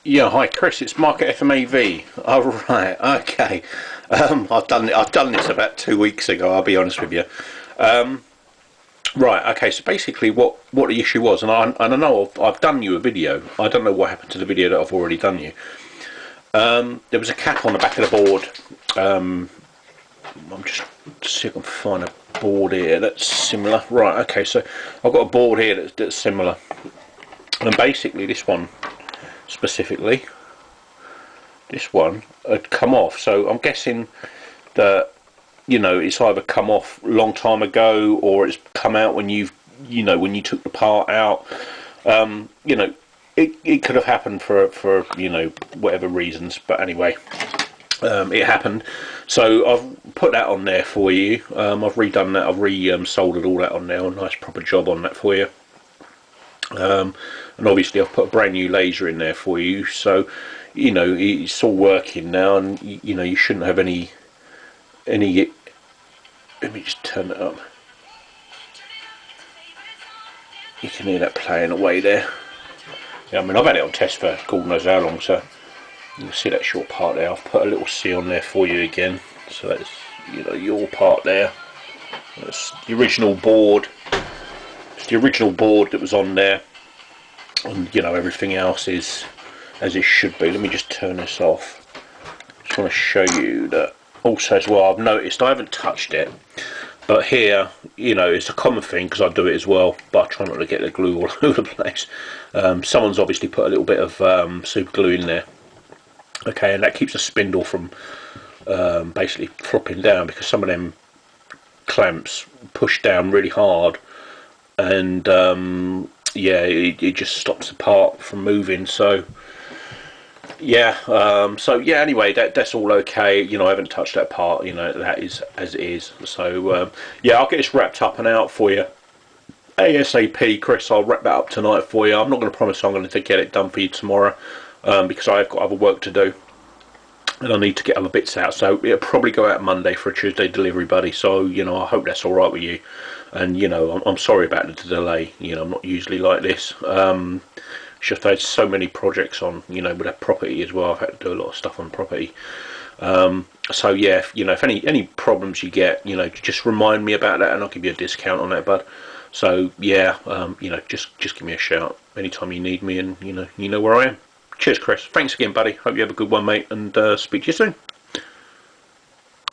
Yeah, hi Chris, it's Mark at FMAV. Oh right, okay. I've done this about 2 weeks ago. I'll be honest with you. Right, okay. So basically, what the issue was, and I know I've done you a video. I don't know what happened to the video that I've already done you. There was a cap on the back of the board. I'm just see if I can find a board here that's similar. Right, okay. So I've got a board here that's similar, and basically this one specifically. This one had come off, so I'm guessing that it's either come off a long time ago or it's come out when when you took the part out. It could have happened for whatever reasons, but anyway, it happened. So I've put that on there for you. I've redone that. I've soldered all that on there. A nice proper job on that for you. And obviously I've put a brand new laser in there for you, so it's all working now, and you shouldn't have any. Let me just turn it up. You can hear that playing away there. Yeah, I mean I've had it on test for God knows how long, so you can see that short part there. I've put a little C on there for you again, so that's your part there. That's the original board. It's the original board that was on there, and everything else is as it should be. Let me just turn this off. Just want to show you that also as well. I've noticed I haven't touched it, but here it's a common thing because I do it as well, but I try not to get the glue all over the place. Someone's obviously put a little bit of super glue in there, okay, and that keeps the spindle from basically flopping down, because some of them clamps push down really hard, and yeah, it just stops the part from moving. So yeah, anyway, that's all okay. I haven't touched that part. That is as it is. So yeah, I'll get this wrapped up and out for you ASAP, Chris. I'll wrap that up tonight for you. I'm not going to promise I'm going to get it done for you tomorrow, because I've got other work to do, and I need to get other bits out. So it'll probably go out Monday for a Tuesday delivery, buddy. So I hope that's all right with you. And I'm sorry about the delay. I'm not usually like this. It's just there's so many projects on, with that property as well. I've had to do a lot of stuff on property. So yeah, if any problems you get, just remind me about that, and I'll give you a discount on that, bud. So yeah, just give me a shout anytime you need me, and you know where I am. Cheers, Chris. Thanks again, buddy. Hope you have a good one, mate, and speak to you soon.